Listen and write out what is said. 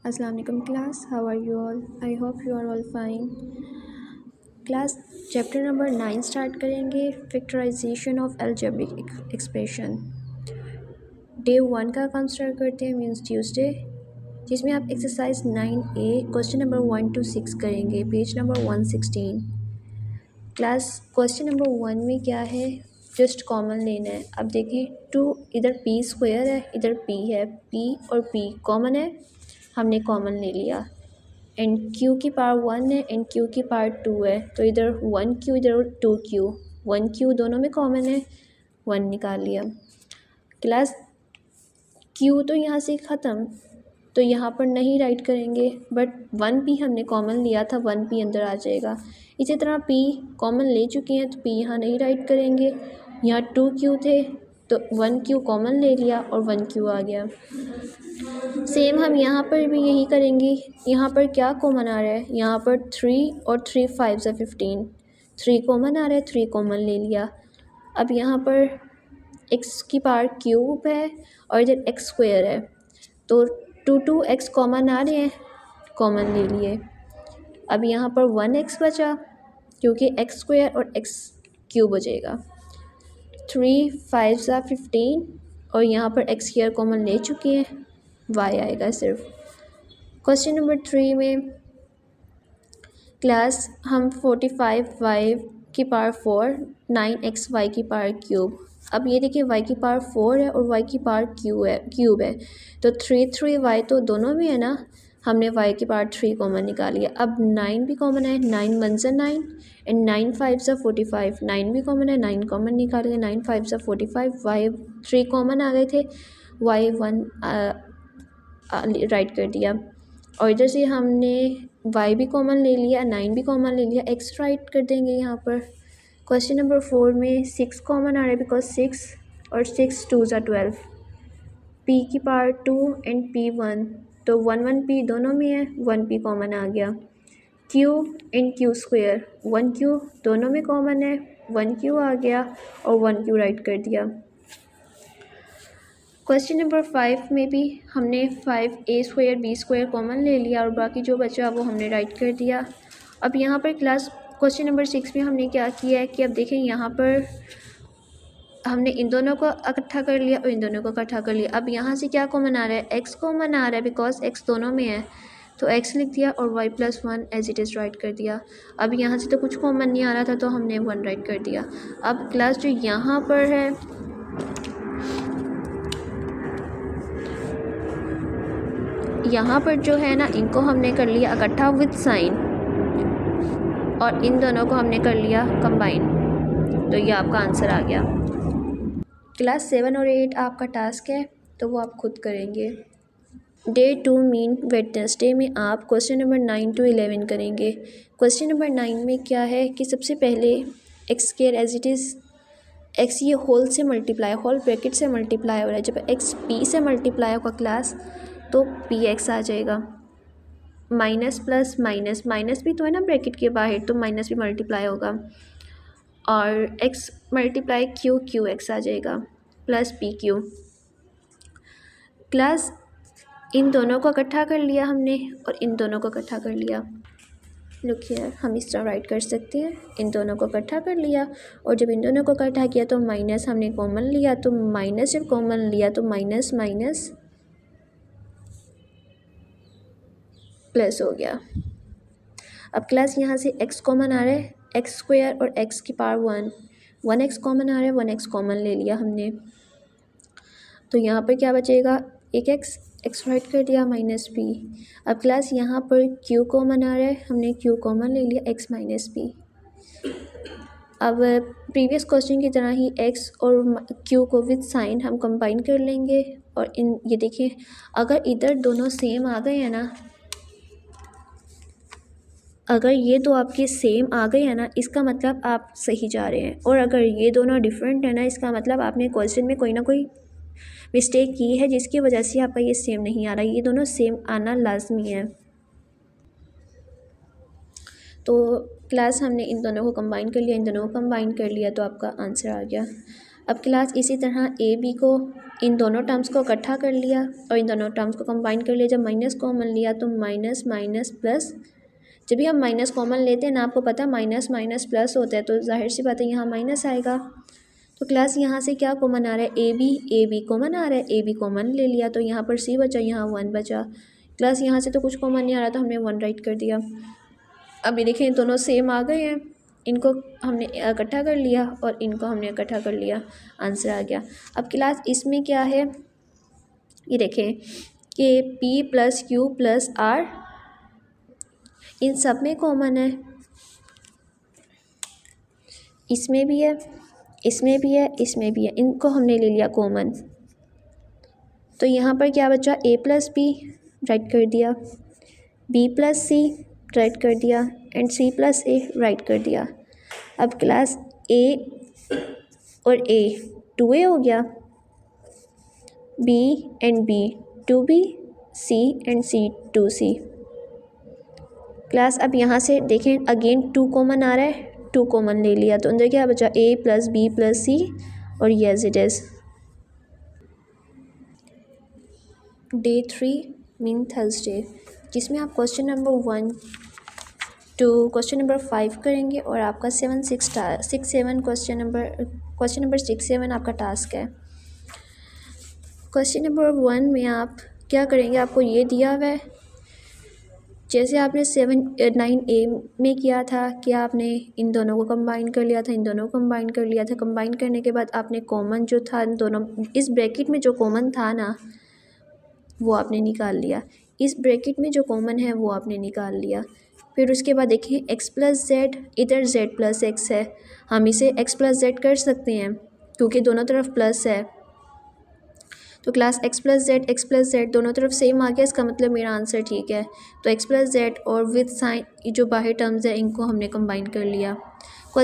अस्सलाम वालेकुम class, how are you all? I hope you are all fine. Class chapter number 9 start करेंगे, factorization of algebraic expression. Day 1 का काम start करते हैं, मीन्स ट्यूसडे, जिसमें आप exercise 9A question number 1 to 6 करेंगे, page number 116। Class question number 1 में क्या है, जस्ट कॉमन लेना है। अब देखिए, टू इधर पी स्क्वायर है, इधर पी है, पी और पी कॉमन है, हमने कॉमन ले लिया। एंड क्यू की पावर 1 है एंड क्यू की पावर 2 है, तो इधर 1 क्यू इधर 2 क्यू, 1 क्यू दोनों में कॉमन है, 1 निकाल लिया। क्लास क्यू तो यहाँ से ख़त्म, तो यहाँ पर नहीं राइट करेंगे, बट 1 पी हमने कॉमन लिया था, 1 पी अंदर आ जाएगा। इसी तरह पी कॉमन ले चुके हैं, तो पी यहाँ नहीं राइट करेंगे। यहाँ 2 क्यू थे, तो 1 क्यू कॉमन ले लिया और 1 क्यू आ गया। सेम हम यहाँ पर भी यही करेंगे। यहाँ पर क्या कॉमन आ रहा है, यहाँ पर 3 और 3 5 ज़ा 15, 3 कॉमन आ रहा है, 3 कॉमन ले लिया। अब यहाँ पर x की पावर क्यूब है और इधर x स्क्वायर है, तो 2 x कॉमन आ रहे हैं, कॉमन ले लिए। अब यहाँ पर 1x बचा, क्योंकि x स्क्वायर और x क्यूब बचेगा। 3 5 ज़ा 15 और यहाँ पर x स्क्वायर कॉमन ले चुके हैं, y आएगा सिर्फ। क्वेश्चन नंबर 3 में क्लास हम 45y की पावर 4 9xy की पावर क्यूब। अब ये देखिए, y की पावर 4 है और y की पावर क्यूब है, तो 3 तो दोनों में है ना, हमने y की पावर 3 कॉमन निकाली है। अब 9 भी कॉमन है, 9 1 ज़ा 9 एंड 9 5 ज़ा 45, 9 भी कॉमन है, 9 कॉमन निकालिए, 9 5 ज़ा 45, y 3 कॉमन आ गए थे, y 1 राइट कर दिया। और इधर से हमने y भी कॉमन ले लिया, 9 भी कॉमन ले लिया, x राइट कर देंगे यहाँ पर। क्वेश्चन नंबर 4 में 6 कॉमन आ रहा है, बिकॉज 6 और 6 2 ज़ा 12, p की पावर 2 एंड p 1, तो 1 1 p दोनों में है, 1 p कॉमन आ गया। q and q square, 1 q दोनों में कॉमन है, 1 q आ गया और 1 q राइट कर दिया। क्वेश्चन नंबर 5 में भी हमने 5a square b square common ले लिया और बाकी जो बचा वो हमने राइट कर दिया। अब यहाँ पर क्लास क्वेश्चन नंबर 6 में हमने क्या किया है कि अब देखें, यहाँ पर हमने इन दोनों को इकट्ठा कर लिया और इन दोनों को इकट्ठा कर लिया। अब यहाँ से क्या कॉमन आ रहा है, x कॉमन आ रहा है, बिकॉज x दोनों में है, तो x लिख दिया और y + 1 as it is write कर दिया। अब यहाँ से तो कुछ कॉमन नहीं आ रहा था, तो हमने 1 राइट कर दिया। अब क्लास जो यहाँ पर है, यहाँ पर जो है ना, इनको हमने कर लिया इकट्ठा विद साइन और इन दोनों को हमने कर लिया कंबाइन, तो ये आपका आंसर आ गया। क्लास 7 और 8 आपका टास्क है, तो वो आप खुद करेंगे। डे 2 मीन वेडनेसडे में आप क्वेश्चन नंबर 9 to 11 करेंगे। क्वेश्चन नंबर 9 में क्या है कि सबसे पहले x square as it is, x ये होल से मल्टीप्लाई, होल ब्रैकेट से मल्टीप्लाई हो रहा है, जब एक्स पी से मल्टीप्लाई होगा क्लास, तो पी एक्स आ जाएगा। माइनस प्लस माइनस, माइनस भी तो है ना ब्रैकेट के बाहर, तो माइनस भी मल्टीप्लाई होगा, और x multiply q, q x आ जाएगा, प्लस पी क्यू। क्लास इन दोनों को इकट्ठा कर लिया हमने और इन दोनों को इकट्ठा कर लिया। लुक हियर, हम इस तरह राइट कर सकते हैं, इन दोनों को इकट्ठा कर लिया और जब इन दोनों को इकट्ठा किया तो माइनस हमने कॉमन लिया, तो माइनस जब कॉमन लिया तो माइनस माइनस प्लस हो गया। अब क्लास यहाँ से x कॉमन आ रहा है, एक्स स्क्वायर और x की पावर 1, 1x कॉमन आ रहा है, 1x कॉमन ले लिया हमने, तो यहाँ पर क्या बचेगा, एक x राइट कर दिया, माइनस p। अब क्लास यहाँ पर q कॉमन आ रहा है, हमने q कॉमन ले लिया, x माइनस p। अब प्रीवियस क्वेश्चन की तरह ही x और q को विद साइन हम कंबाइन कर लेंगे और इन ये देखिए, अगर इधर दोनों सेम आ गए हैं ना, अगर ये दो आपके सेम आ गए हैं ना, इसका मतलब आप सही जा रहे हैं, और अगर ये दोनों डिफरेंट है ना, इसका मतलब आपने क्वेश्चन में कोई ना कोई मिस्टेक की है जिसकी वजह से आपका ये सेम नहीं आ रहा। ये दोनों सेम आना लाजमी है। तो क्लास हमने इन दोनों को कंबाइन कर लिया, इन दोनों को कंबाइन कर लिया, तो आपका आंसर आ गया। अब क्लास इसी तरह ए बी को इन दोनों टर्म्स को इकट्ठा कर लिया और इन दोनों टर्म्स को कंबाइन कर लिया। जब माइनस कॉमन लिया तो माइनस माइनस प्लस, जब भी हम माइनस कॉमन लेते हैं ना, आपको पता है माइनस माइनस प्लस होता है, तो जाहिर सी बात है यहाँ माइनस आएगा। तो क्लास यहाँ से क्या कॉमन आ रहा है, ए बी कॉमन आ रहा है, ए बी कॉमन ले लिया तो यहाँ पर सी बचा, यहाँ 1 बचा। क्लास यहाँ से तो कुछ कॉमन नहीं आ रहा, तो हमने 1 राइट कर दिया। अभी देखें दोनों सेम आ गए हैं, इनको हमने इकट्ठा कर लिया और इनको हमने इकट्ठा कर लिया, आंसर आ गया। अब क्लास इसमें क्या है, ये देखें कि p plus q plus r इन सब में कॉमन है, इसमें भी है, इसमें भी है, इसमें भी है, इनको हमने ले लिया कॉमन। तो यहाँ पर क्या बचा, ए प्लस बी राइट कर दिया, बी प्लस सी राइट कर दिया and C plus A write कर दिया। अब क्लास ए और ए 2a हो गया, B and B 2b, C and C 2c। Class अब यहाँ से देखें अगेन 2 कॉमन आ रहा है, 2 कॉमन ले लिया तो अंदर क्या बचा, A plus B plus C और ये as it is. Day 3 mean Thursday, जिसमें आप question number 1 to question number 5 करेंगे और आपका 7 6 7 क्वेश्चन नंबर 6 7 आपका टास्क है। क्वेश्चन नंबर 1 में आप क्या करेंगे, आपको ये दिया हुआ है, जैसे आपने 7 9 ए में किया था कि आपने इन दोनों को कंबाइन कर लिया था, इन दोनों को कंबाइन कर लिया था। कंबाइन करने के बाद आपने कॉमन जो था इन दोनों, इस ब्रैकेट में जो कॉमन था ना वो आपने निकाल लिया, इस ब्रैकेट में जो कॉमन है वो आपने निकाल लिया। फिर उसके बाद देखिए x प्लस जेड, इधर z प्लस एक्स है, हम इसे x प्लस जेड कर सकते हैं क्योंकि दोनों तरफ प्लस है। तो क्लास x प्लस जेड दोनों तरफ सेम आ गया, इसका मतलब मेरा आंसर ठीक है। तो x प्लस जेड और विद साइन जो बाहर टर्म्स है इनको हमने कंबाइन कर लिया।